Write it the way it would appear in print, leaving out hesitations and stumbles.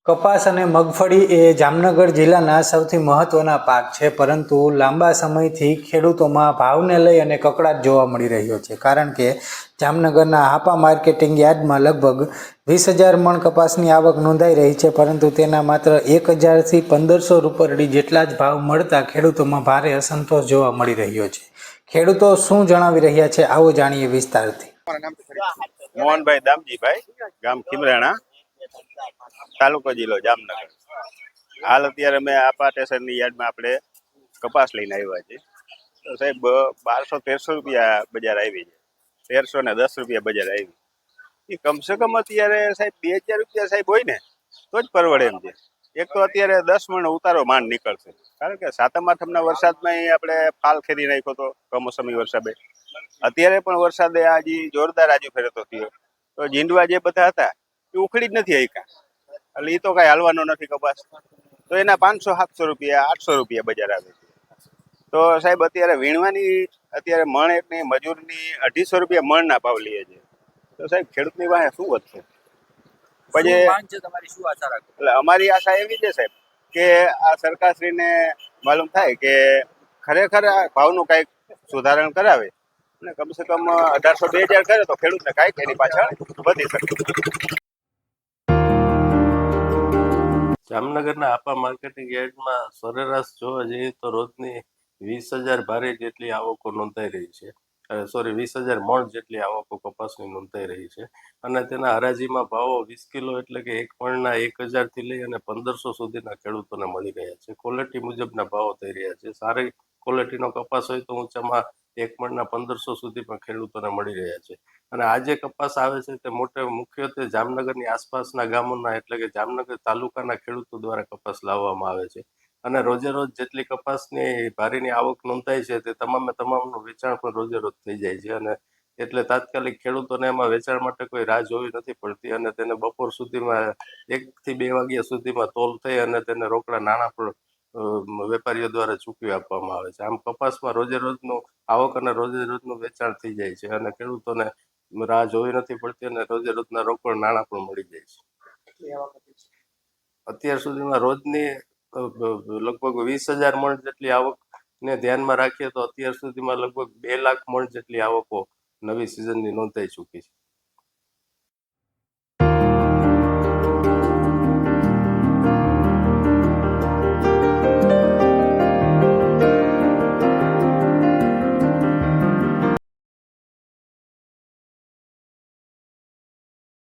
કપાસ અને મગફળી એ જામનગર જિલ્લાના સૌથી મહત્વના પાક છે, પરંતુ લાંબા સમયથી ખેડૂતોમાં ભાવને લઈ અને કકળાટ જોવા મળી રહ્યો છે. કારણ કે જામનગરના હાપા માર્કેટિંગ યાર્ડમાં લગભગ 20,000 મણ કપાસની આવક નોંધાઈ રહી છે, પરંતુ તેના માત્ર 1,000થી 1,500 રૂપિયા જેટલા જ ભાવ મળતા ખેડૂતોમાં ભારે અસંતોષ જોવા મળી રહ્યો છે. ખેડૂતો શું જણાવી રહ્યા છે, આવો જાણીએ વિસ્તારથી. મોહનભાઈ દામજીભાઈ, ગામ ખીમરાણા, તાલુકો જિલ્લો જામનગર. હાલ અત્યારે અમે આપા સ્ટેશનની યાર્ડમાં આપણે કપાસ લઈને આવ્યા છીએ. તો સાહેબ 1200-1300 રૂપિયા બજાર આવી છે. 1310 રૂપિયા બજાર આવી. એ કમસે કમ અત્યારે સાહેબ 2,000 રૂપિયા સાહેબ હોય ને તો જ પરવડે એમ છે. એક તો અત્યારે 10 મણ ઉતારો માંડ નીકળશે, કારણ કે સાતમ આઠમના વરસાદમાં આપણે ફાલ ખેરી નાખ્યો હતો કમોસમી વરસાદે. અત્યારે પણ વરસાદે આજે જોરદાર આજુ ફેરતો થયો, તો જીંડવા જે બધા હતા એ ઉખડી જ નથી હઈકા. એટલે એ તો કાંઈ હાલવાનો નથી કપાસ. તો એના 500-700 રૂપિયા 800 રૂપિયા બજાર આવે છે. તો સાહેબ અત્યારે વીણવાની અત્યારે મણ એકની મજૂરની 250 રૂપિયા મણના ભાવ લઈએ છે. તો સાહેબ ખેડૂતની પાસે શું વધશે? પછી એટલે અમારી આશા એવી છે સાહેબ કે આ સરકારશ્રીને માલુમ થાય કે ખરેખર આ ભાવનું કાંઈક સુધારણ કરાવે અને કમસે કમ 1,800-2,000 કરે તો ખેડૂતને કાંઈક એની પાછળ વધી શકે. જામનગરના આપા માર્કેટિંગ યાર્ડમાં સરેરાશ જોવા જઈએ તો રોજની 20,000 ભારે જેટલી આવકો નોંધાઈ રહી છે. 20,000 મણ જેટલી આવકો કપાસની નોંધાઈ રહી છે, અને તેના હરાજીમાં ભાવો 20 કિલો એટલે કે એક મણના 1,000થી લઈ અને 1,500 સુધીના ખેડૂતોને મળી રહ્યા છે. ક્વોલિટી મુજબના ભાવો થઈ રહ્યા છે. સારી ક્વોલિટીનો કપાસ હોય તો ઊંચામાં એક મણના 1,500 સુધી પણ ખેડૂતોને મળી રહ્યા છે. અને આ જે કપાસ આવે છે તે મુખ્યત્વે જામનગરની આસપાસના ગામોના એટલે કે જામનગર તાલુકાના ખેડૂતો દ્વારા કપાસ લાવવામાં આવે છે. અને રોજે રોજ જેટલી કપાસની ભારીની આવક નોંધાય છે તે તમામનું વેચાણ પણ રોજે રોજ થઈ જાય છે. અને એટલે તાત્કાલિક ખેડૂતોને એમાં વેચાણ માટે કોઈ રાહ જોવી નથી પડતી, અને તેને બપોર સુધીમાં 1 થી 2 વાગ્યા સુધીમાં તોલ થઈ અને તેને રોકડા નાણાં પણ વેપારીઓ દ્વારા ચૂકવી આપવામાં આવે છે. આમ કપાસમાં રોજે રોજનું આવક અને રોજે રોજનું વેચાણ થઈ જાય છે, અને ખેડૂતોને રાહ જોવી નથી પડતી અને રોજે રોજના રોકડ નાણાં પણ મળી જાય છે. અત્યાર સુધીમાં રોજની લગભગ 20,000 મણ જેટલી આવકને ધ્યાનમાં રાખીએ તો અત્યાર સુધીમાં લગભગ 2 લાખ મણ જેટલી આવકો નવી સિઝનની નોંધાઈ ચૂકી છે.